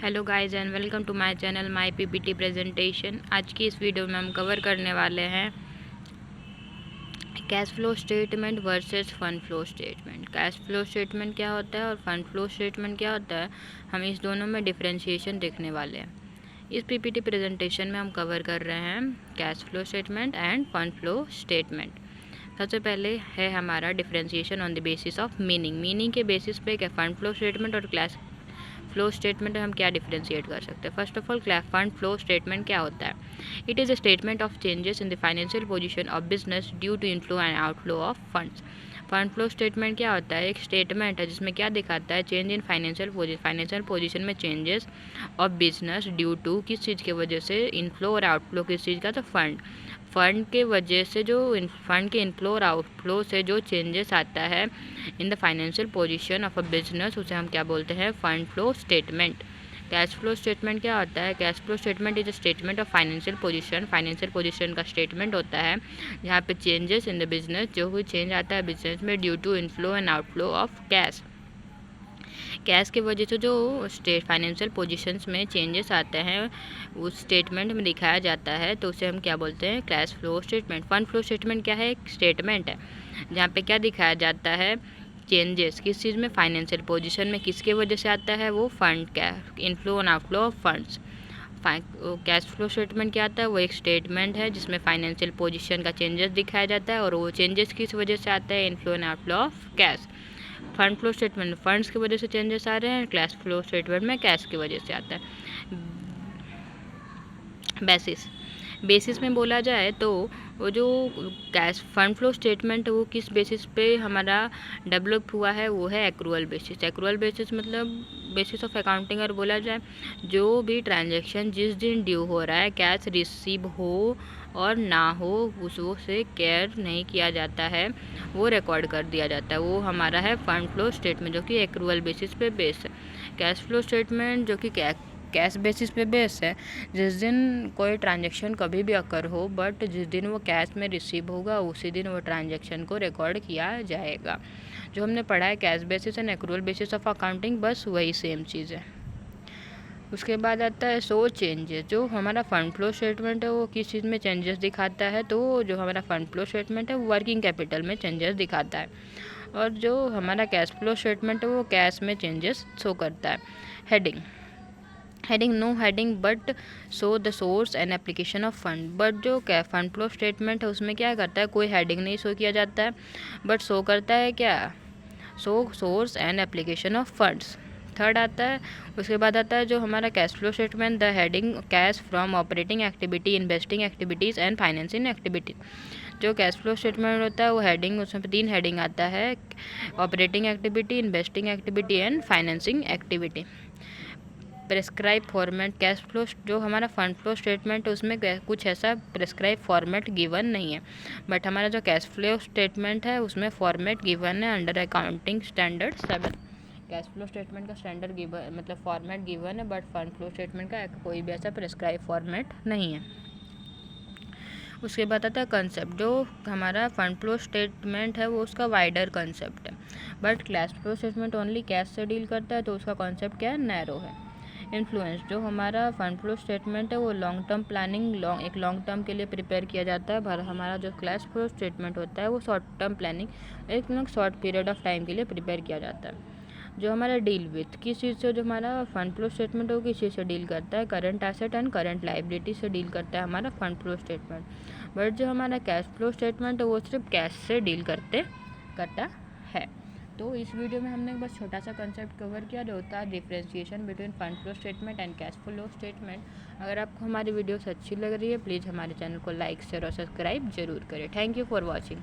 Hello guys and welcome to my channel my PPT presentation. आज की इस video में हम कवर करने वाले हैं cash flow statement versus fund flow statement. Cash flow statement क्या होता है और फंड फ्लो स्टेटमेंट क्या होता है, हम इस दोनों में डिफरेंशिएशन देखने वाले हैं। इस पीपीटी प्रेजेंटेशन में हम कवर कर रहे हैं cash flow statement and fund flow statement. सबसे पहले है हमारा differentiation on the basis of meaning के बेसिस पे क्या फंड फ्लो स्टेटमेंट और कैश फ्लो स्टेटमेंट हम क्या डिफरेंशिएट कर सकते हैं। First of all fund flow statement क्या होता है? It is a statement of changes in the financial position of business due to inflow and outflow of funds. Fund flow statement क्या होता है? एक स्टेटमेंट है जिसमें क्या दिखाता है, चेंज इन फाइनेंशियल पोजीशन में changes of business due to किस चीज़ की वजह से, इनफ्लो और आउटफ्लो किस चीज़ का, तो फंड के वजह से जो फंड के इनफ्लो और आउटफ्लो से जो चेंजेस आता है इन the financial position of a business, उसे हम क्या बोलते हैं? Fund flow statement. Cash flow statement क्या होता है? Cash flow statement is a statement of financial position का स्टेटमेंट होता है जहाँ पे चेंजेस इन द बिजनेस, जो भी चेंज आता है बिजनेस में due to inflow and outflow of cash की वजह से जो फाइनेंशियल पोजीशंस में चेंजेस आते हैं उस स्टेटमेंट में दिखाया जाता है, तो उसे हम क्या बोलते हैं? Cash flow statement. Fund flow statement क्या है? एक स्टेटमेंट है जहाँ पे क्या दिखाया जाता है, चेंजेस किस चीज़ में, फाइनेंशियल पोजीशन में किसके वजह से आता है, वो फंड का inflow and outflow of funds. Cash flow statement क्या आता है? वो एक स्टेटमेंट है जिसमें फाइनेंशियल पोजीशन का चेंजेस दिखाया जाता है और वो चेंजेस किस वजह से आता है, inflow and outflow of cash. Fund flow statement funds की वजह से चेंजेस आ रहे हैं, कैश फ्लो स्टेटमेंट में कैश की वजह से आता है। बेसिस में बोला जाए तो वो जो कैश फंड फ्लो स्टेटमेंट वो किस बेसिस पे हमारा डेवलप हुआ है, वो है एक्रूअल बेसिस। एक्रूअल बेसिस मतलब बेसिस ऑफ अकाउंटिंग। अगर बोला जाए जो भी ट्रांजैक्शन जिस दिन ड्यू हो रहा है, कैश रिसीव हो और ना हो, उसको से केयर नहीं किया जाता है, वो रिकॉर्ड कर दिया जाता है, वो हमारा है फंड फ्लो स्टेटमेंट, जो कि एक्रूअल बेसिस पे बेस है। कैश फ्लो स्टेटमेंट जो कि कैश बेसिस पे बेस है, जिस दिन कोई ट्रांजैक्शन कभी भी अकर हो, बट जिस दिन वो कैश में रिसीव होगा उसी दिन वो ट्रांजैक्शन को रिकॉर्ड किया जाएगा। जो हमने पढ़ा है cash basis and accrual basis of accounting, बस वही सेम चीज़ है। उसके बाद आता है सो चेंजेस। जो हमारा फंड फ्लो स्टेटमेंट है वो किस चीज़ में चेंजेस दिखाता है, तो जो हमारा फंड फ्लो स्टेटमेंट है वो वर्किंग कैपिटल में चेंजेस दिखाता है, और जो हमारा कैश फ्लो स्टेटमेंट है वो कैश में चेंजेस शो करता है। Heading no heading but so the source and application of fund. But जो फंड फ्लो स्टेटमेंट है उसमें क्या करता है, कोई हेडिंग नहीं शो किया जाता है, बट शो करता है क्या, source and application of funds. Third आता है, उसके बाद आता है जो हमारा cash flow statement, the heading cash from operating activity, investing activities and financing activity. जो कैश फ्लो स्टेटमेंट होता है वो हेडिंग, उसमें 3 हेडिंग आता है, operating activity, investing activity and financing activity. Prescribe format. Cash flow जो हमारा फंड फ्लो स्टेटमेंट है उसमें कुछ ऐसा प्रेस्क्राइब फॉर्मेट गिवन नहीं है, बट हमारा जो कैश फ्लो स्टेटमेंट है उसमें फॉर्मेट गिवन है under accounting standard 7। Cash flow statement का स्टैंडर्ड गिवन मतलब फॉर्मेट गिवन है, बट फंड फ्लो स्टेटमेंट का कोई भी ऐसा प्रेस्क्राइब फॉर्मेट नहीं है। उसके बाद आता है कंसेप्ट। जो हमारा फंड फ्लो स्टेटमेंट है वो उसका वाइडर कंसेप्ट है, but cash flow statement only cash से डील करता है, तो उसका कॉन्सेप्ट क्या है, नैरो है। इन्फ्लुएंस। जो हमारा फंड फ्लो स्टेटमेंट है वो लॉन्ग टर्म प्लानिंग, एक लॉन्ग टर्म के लिए प्रिपेयर किया जाता है, पर हमारा जो कैश फ्लो स्टेटमेंट होता है वो शॉर्ट टर्म प्लानिंग, एक शॉर्ट पीरियड ऑफ टाइम के लिए प्रिपेयर किया जाता है। जो हमारा डील विथ किस चीज़ से, जो हमारा फंड फ्लो स्टेटमेंट है वो किस चीज़ से डील करता है, current asset and current liability से डील करता है हमारा फंड फ्लो स्टेटमेंट। बट जो हमारा कैश फ्लो स्टेटमेंट है वो सिर्फ कैश से डील करता है। तो इस वीडियो में हमने बस छोटा सा कंसेप्ट कवर किया, जो होता है differentiation between fund flow statement and cash flow statement. अगर आपको हमारी वीडियोस अच्छी लग रही है, प्लीज़ हमारे चैनल को लाइक शेयर और सब्सक्राइब जरूर करें। Thank you for watching.